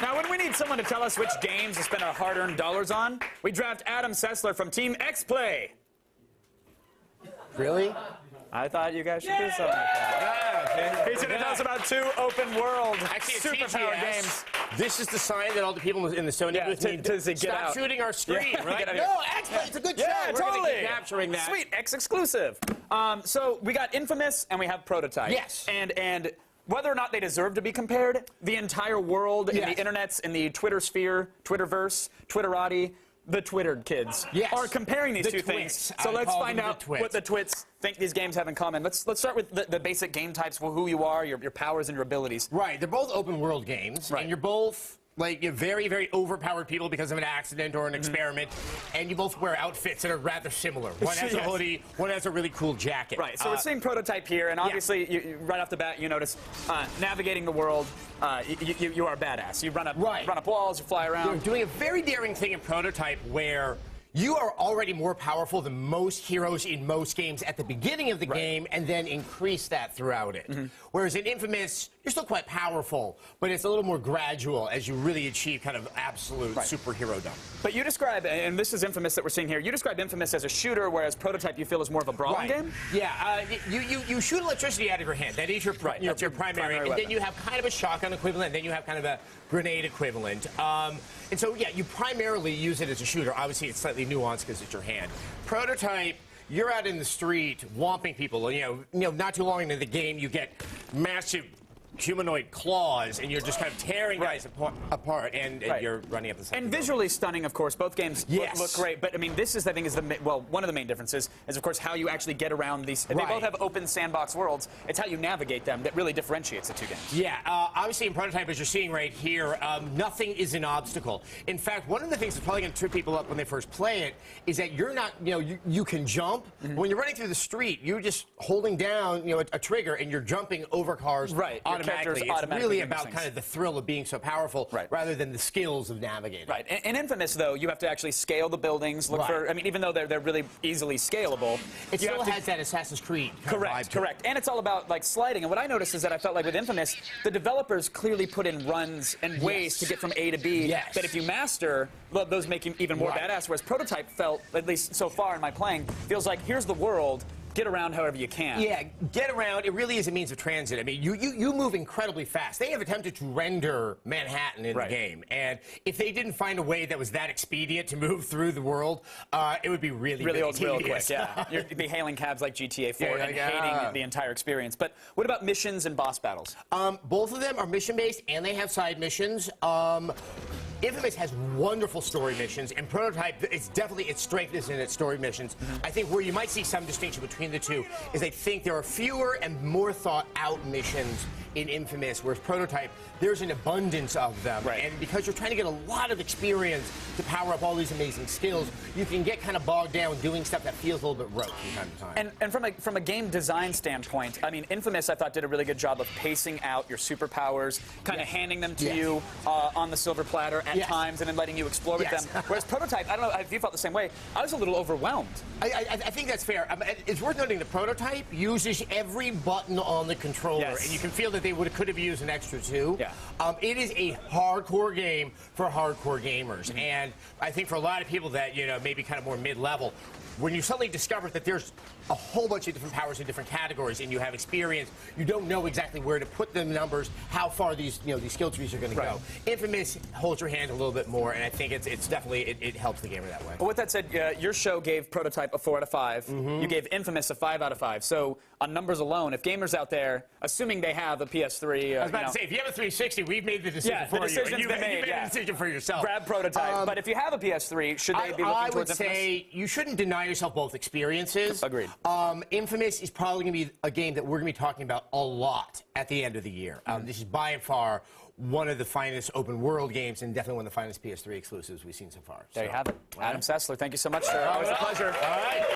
Now, when we need someone to tell us which games to spend our hard-earned dollars on, we draft Adam Sessler from Team X-Play. Really? I thought you guys should do something like that. He's going to tell us about 2 open-world superpower games. This is the sign that all the people in the Sony booth need to stop shooting our screen, right? No, X-Play, it's a good show. Yeah, totally. We're capturing that. Sweet, X-exclusive. So we got Infamous and we have Prototype. Yes. And whether or not they deserve to be compared, the entire world, in the internets, in the Twitter sphere, Twitterverse, Twitterati, the Twittered kids are comparing these two things. So let's find out what the twits think these games have in common. Let's start with the basic game types, who you are, your powers and your abilities. Right. They're both open world games, and you're both like you're very, very overpowered people because of an accident or an experiment, and you both wear outfits that are rather similar. One has a hoodie, one has a really cool jacket. Right, so we're seeing Prototype here, and obviously, right off the bat, you notice navigating the world, you are a badass. You run up walls, you fly around. You're doing a very daring thing in Prototype where you are already more powerful than most heroes in most games at the beginning of the game, and then increase that throughout it. Whereas in Infamous, you're still quite powerful, but it's a little more gradual as you really achieve kind of absolute superhero-dom. But you describe, and this is Infamous that we're seeing here, you describe Infamous as a shooter, whereas Prototype you feel is more of a brawling game? Yeah, you shoot electricity out of your hand. That is your, that's your primary and then you have kind of a shotgun equivalent, and then you have kind of a grenade equivalent. And so, yeah, you primarily use it as a shooter. Obviously, it's slightly nuanced because it's your hand. Prototype, you're out in the street whomping people. You know, not too long into the game, you get massive humanoid claws, and you're just kind of tearing guys apart, and you're running up the side. And visually stunning, of course. Both games look great, but I mean, this is, I think, is one of the main differences is, of course, how you actually get around these. They both have open sandbox worlds. It's how you navigate them that really differentiates the two games. Yeah, obviously in Prototype, as you're seeing right here, nothing is an obstacle. In fact, one of the things that's probably going to trip people up when they first play it is that you're not, you can jump. When you're running through the street, you're just holding down, a trigger, and you're jumping over cars automatically. It's really about kind of the thrill of being so powerful rather than the skills of navigating. Right. In Infamous, though, you have to actually scale the buildings, look for, I mean, even though they're really easily scalable. It still has that Assassin's Creed kind of vibe to it. And it's all about, like, sliding. And what I noticed is that I felt like with Infamous, the developers clearly put in runs and ways to get from A to B that if you master, those make you even more badass. Whereas Prototype felt, at least so far in my playing, feels like here's the world. Get around however you can. Yeah, get around. It really is a means of transit. I mean, you move incredibly fast. They have attempted to render Manhattan in the game, and if they didn't find a way that was that expedient to move through the world, it would be really old, real quick. Yeah, you'd be hailing cabs like GTA 4 and hating the entire experience. But what about missions and boss battles? Both of them are mission-based, and they have side missions. Infamous has wonderful story missions, and Prototype, its strength is in its story missions. I think where you might see some distinction between the two is I think there are fewer and more thought-out missions in Infamous, whereas Prototype, there's an abundance of them. And because you're trying to get a lot of experience to power up all these amazing skills, you can get kind of bogged down doing stuff that feels a little bit rote from time to time. And from a game design standpoint, I mean, Infamous, I thought, did a really good job of pacing out your superpowers, kind of handing them to you on the silver platter at times, and then letting you explore with them. Whereas Prototype, I don't know if you felt the same way, I was a little overwhelmed. I think that's fair. It's worth noting that Prototype uses every button on the controller, and you can feel that they could have used an extra two. It is a hardcore game for hardcore gamers, and I think for a lot of people that, maybe kind of more mid-level, when you suddenly discover that there's a whole bunch of different powers in different categories, and you have experience, you don't know exactly where to put the numbers, how far these these skill trees are going to go. Infamous holds your hand a little bit more, and I think it's definitely it helps the gamer that way. But with that said, your show gave Prototype a 4 out of 5. You gave Infamous a 5 out of 5. So on numbers alone, if gamers out there, assuming they have a PS3, I was about to say, if you have a 360, we've made the decision for you. You made the decision for yourself. Grab Prototype. But if you have a PS3, should they be looking towards Infamous? I would say you shouldn't deny yourself both experiences. Agreed. Infamous is probably going to be a game that we're going to be talking about a lot at the end of the year. This is by far one of the finest open world games, and definitely one of the finest PS3 exclusives we've seen so far. There you have it. Adam Sessler, thank you so much, sir. Always a pleasure. All right.